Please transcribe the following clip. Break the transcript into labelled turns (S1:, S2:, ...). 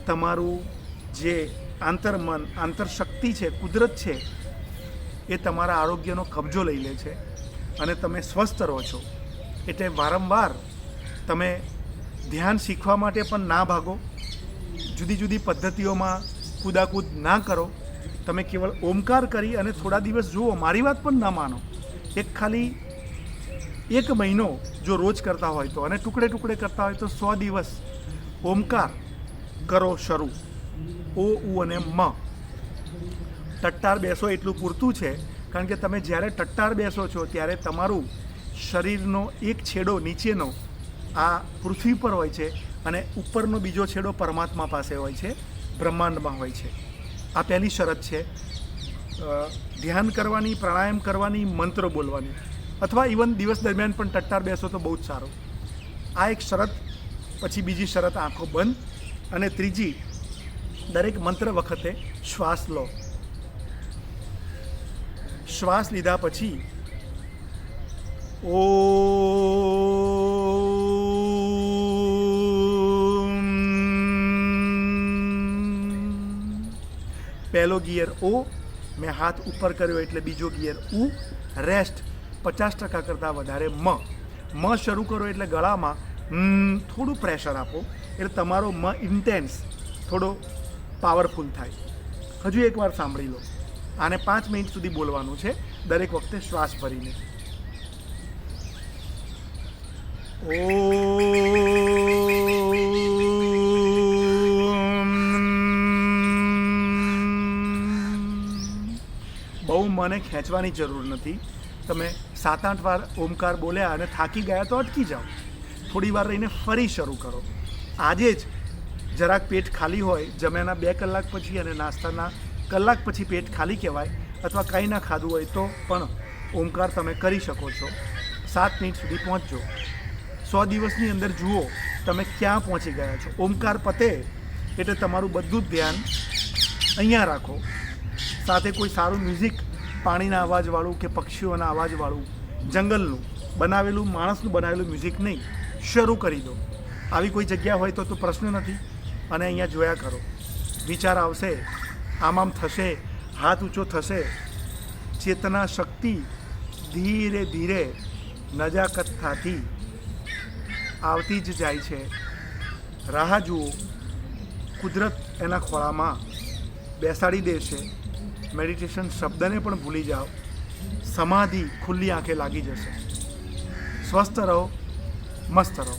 S1: તમારું જે આંતરમન આંતરશક્તિ છે, કુદરત છે, એ તમારા આરોગ્યનો કબજો લઈ લે છે અને તમે સ્વસ્થ રહો છો. એટલે વારંવાર તમે ધ્યાન શીખવા માટે પણ ના ભાગો, જુદી જુદી પદ્ધતિઓમાં કૂદાકૂદ ના કરો. તમે કેવળ ઓમકાર કરી અને થોડા દિવસ જુઓ. મારી વાત પણ ના માનો, ખાલી 1 મહિનો જો રોજ કરતા હોય તો, અને ટુકડે ટુકડે કરતા હોય તો 100 દિવસ ઓમકાર કરો શરૂ. ઓ ઉ અને મ. ટટ્ટાર બેસો એટલું પૂરતું છે, કારણ કે તમે જ્યારે ટટ્ટાર બેસો છો ત્યારે તમારું શરીરનો એક છેડો નીચેનો આ પૃથ્વી પર હોય છે અને ઉપરનો બીજો છેડો પરમાત્મા પાસે હોય છે, બ્રહ્માંડમાં હોય છે. આ પહેલી શરત છે ધ્યાન કરવાની, પ્રાણાયામ કરવાની, મંત્રો બોલવાની, અથવા ઇવન દિવસ દરમિયાન પણ ટટ્ટાર બેસો તો બહુ જ સારું. આ એક શરત. પછી બીજી શરત આંખો બંધ, અને ત્રીજી દરેક મંત્ર વખતે શ્વાસ લો. શ્વાસ લીધા પછી પહેલો ગિયર ઓ, મેં હાથ ઉપર કર્યો એટલે બીજો ગિયર ઉ, રેસ્ટ 50% કરતાં વધારે મ. શરૂ કરો એટલે ગળામાં થોડું પ્રેશર આપો, એટલે તમારો મ ઇન્ટેન્સ થોડો પાવરફુલ થાય. હજુ એકવાર સાંભળી લો. આને 5 મિનિટ સુધી બોલવાનું છે, દરેક વખતે શ્વાસ ભરીને. બહુ મને ખેંચવાની જરૂર નથી. તમે 7-8 વાર ઓમકાર બોલ્યા અને થાકી ગયા તો અટકી જાઓ. થોડી વાર રહીને ફરી શરૂ કરો. આજે જ જરાક પેટ ખાલી હોય, જમ્યાના 2 કલાક પછી અને નાસ્તાના કલાક પછી પેટ ખાલી કહેવાય, અથવા કંઈ ના ખાધું હોય તો પણ ઓમકાર તમે કરી શકો છો. 7 મિનિટ સુધી પહોંચજો. 100 દિવસની અંદર જુઓ તમે ક્યાં પહોંચી ગયા છો. ઓમકાર પતે એટલે તમારું બધું જ ધ્યાન અહીંયા રાખો. સાથે કોઈ સારું મ્યુઝિક, પાણીના અવાજવાળું કે પક્ષીઓના અવાજવાળું, જંગલનું બનાવેલું, માણસનું બનાવેલું મ્યુઝિક નહીં, શરૂ કરી દો. આવી કોઈ જગ્યા હોય તો પ્રશ્ન નથી. અને અહીંયા જોયા કરો. વિચાર આવશે, આમ થશે, હાથ ઊંચો થશે. ચેતના શક્તિ ધીરે ધીરે નજાકતથી આવતી જ જાય છે. રાહ જુઓ, કુદરત એના ખોળામાં બેસાડી દેશે. મેડિટેશન શબ્દને પણ ભૂલી જાઓ. સમાધિ ખુલ્લી આંખે લાગી જશે. સ્વસ્થ રહો, મસ્ત રહો.